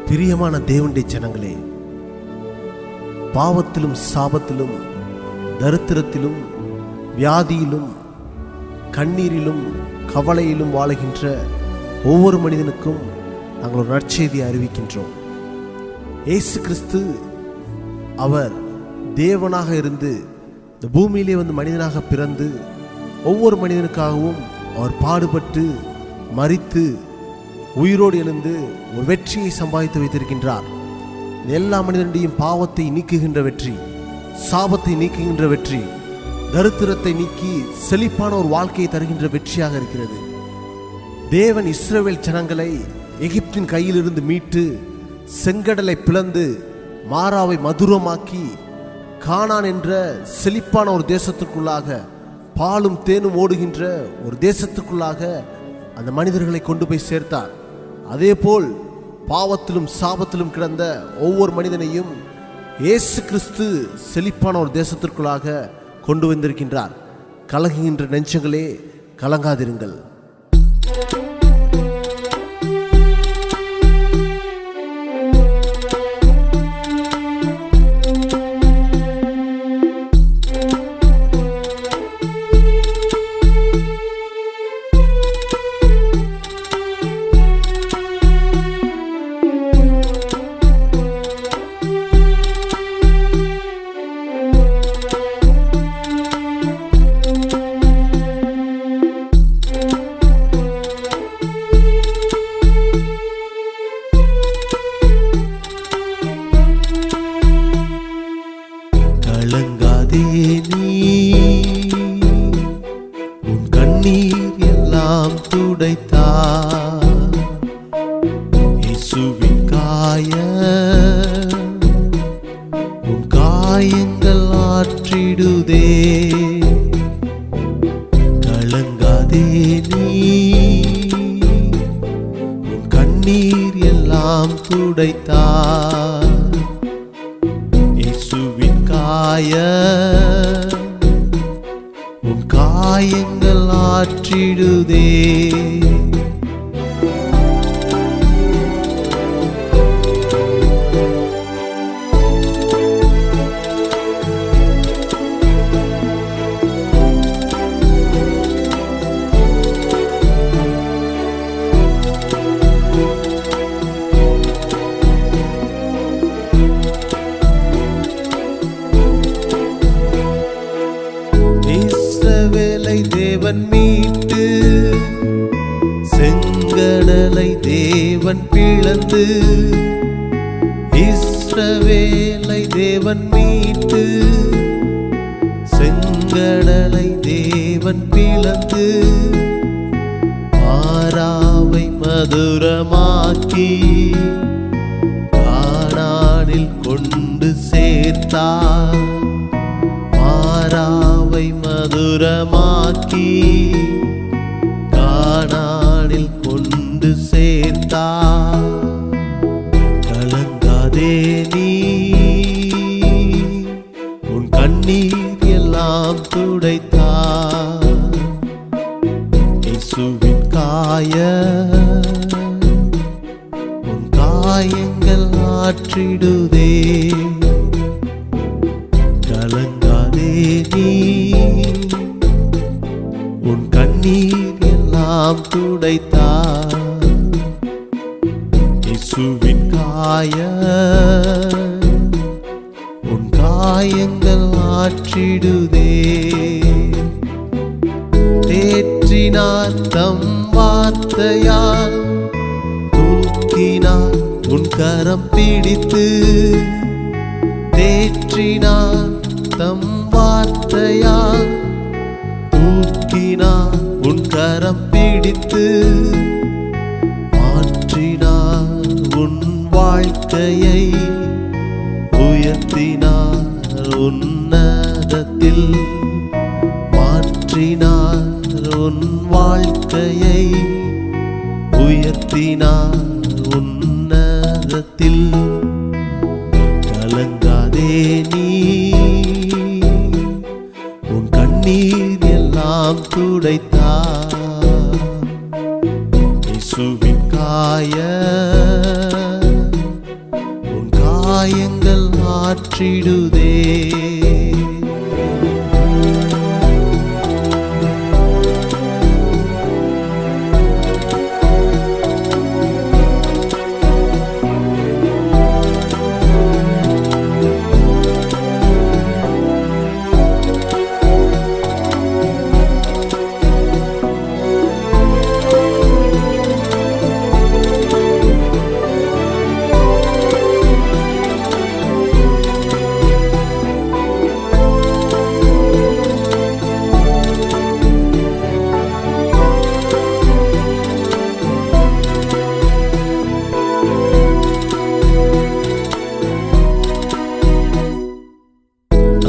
பிரியமான தேவனுடைய ஜனங்களே, பாவத்திலும் சாபத்திலும் தரித்திரத்திலும் வியாதியிலும் கண்ணீரிலும் கவலையிலும் வாழுகின்ற ஒவ்வொரு மனிதனுக்கும் நாங்கள் ஒரு நற்செய்தியை அறிவிக்கின்றோம். இயேசு கிறிஸ்து அவர் தேவனாக இருந்து இந்த பூமியிலே மனிதனாக பிறந்து ஒவ்வொரு மனிதனுக்காகவும் அவர் பாடுபட்டு மரித்து உயிரோடு எழுந்து ஒரு வெற்றியை சம்பாதித்து வைத்திருக்கின்றார். எல்லா மனிதனுடையும் பாவத்தை நீக்குகின்ற வெற்றி, சாபத்தை நீக்குகின்ற வெற்றி, தரித்திரத்தை நீக்கி செழிப்பான ஒரு வாழ்க்கையை தருகின்ற வெற்றியாக இருக்கிறது. தேவன் இஸ்ரவேல் ஜனங்களை எகிப்தின் கையிலிருந்து மீட்டு செங்கடலை பிளந்து மாராவை மதுரமாக்கி கானான் என்ற செழிப்பான ஒரு தேசத்துக்குள்ளாக, பாலும் தேனும் ஓடுகின்ற ஒரு தேசத்துக்குள்ளாக அந்த மனிதர்களை கொண்டு போய் சேர்த்தார். அதேபோல் பாவத்திலும் சாபத்திலும் கிடந்த ஒவ்வொரு மனிதனையும் இயேசு கிறிஸ்து செழிப்பான ஒரு தேசத்திற்குள்ளாக கொண்டு வந்திருக்கின்றார். கலங்குகின்ற நெஞ்சங்களே, கலங்காதிருங்கள். கலங்காதே நீ, உன் கண்ணீர் எல்லாம் துடைத்தார். இயேசுவின் உன் காயங்கள் ஆற்றிடுதே. கலங்காதே நீ, உன் கண்ணீர் எல்லாம் துடைத்தார். உன் காயங்கள் ஆற்றிடுதே. தேவன் மீட்டு செங்கடலை தேவன் பிளந்து, இஸ்ரவேலை தேவன் மீட்டு செங்கடலை தேவன் பிளந்து, மாராவை மதுரமாக்கி கானானில் கொண்டு சேர்த்தார். மாராவை மதுரமாக்கி கானானில் கொண்டு சேர்த்தார். கலங்காதே நீ, உன் கண்ணீர் எல்லாம் துடைத்தார். இயேசுவின் உன் காயங்கள் ஆற்றிடுதே. கலங்காதே நீ, உன் கண்ணீர் எல்லாம் துடைத்தார். இயேசுவின் உன் காயங்கள் ஆற்றிடுதே. தேற்றினார் தம் வார்த்தையால், தூக்கினார் உன் கரம் பிடித்து. தேற்றினார் தம் வார்த்தையால், தூக்கினார் உன் கரம் பிடித்து. மாற்றினார் உன் வாழ்க்கையை, உயர்த்தினார் உன்னதத்தில். மாற்றினார் உன் வாழ்க்கையை, உயர்த்தினார் உன்னதத்தில். கலங்காதே நீ, உன் கண்ணீர் எல்லாம் துடைத்தார். இயேசுவின் காயங்கள் ஆற்றிடுதே.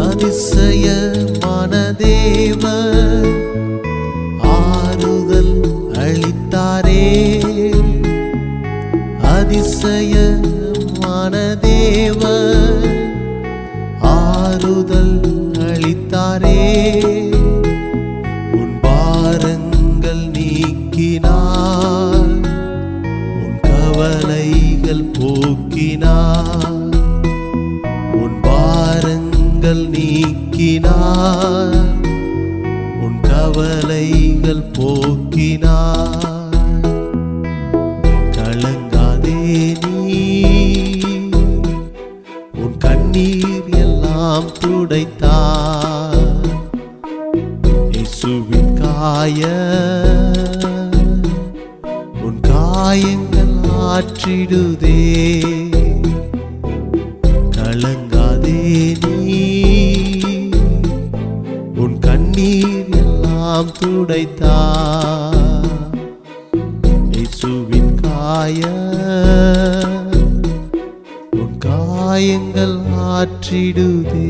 அதிசயமான தேவன் ஆறுதல் அளித்தாரே. அதிசயமான தேவன் ஆறுதல் அளித்தாரே. உன் பாரங்கள் நீக்கினார், உன் கவலைகள் போக்கினார். உன் பாரங்கள் நீக்கினார், உன் கவலைகள் போக்கினார். கலங்காதே நீ, உன் கண்ணீர் எல்லாம் துடைத்தார். இயேசுவின் உன் காயங்கள் ஆற்றிடுதே. கலங்காதே நீ, உன் கண்ணீர் எல்லாம் துடைத்தார். இயேசுவின் உன் காயங்கள் ஆற்றிடுதே.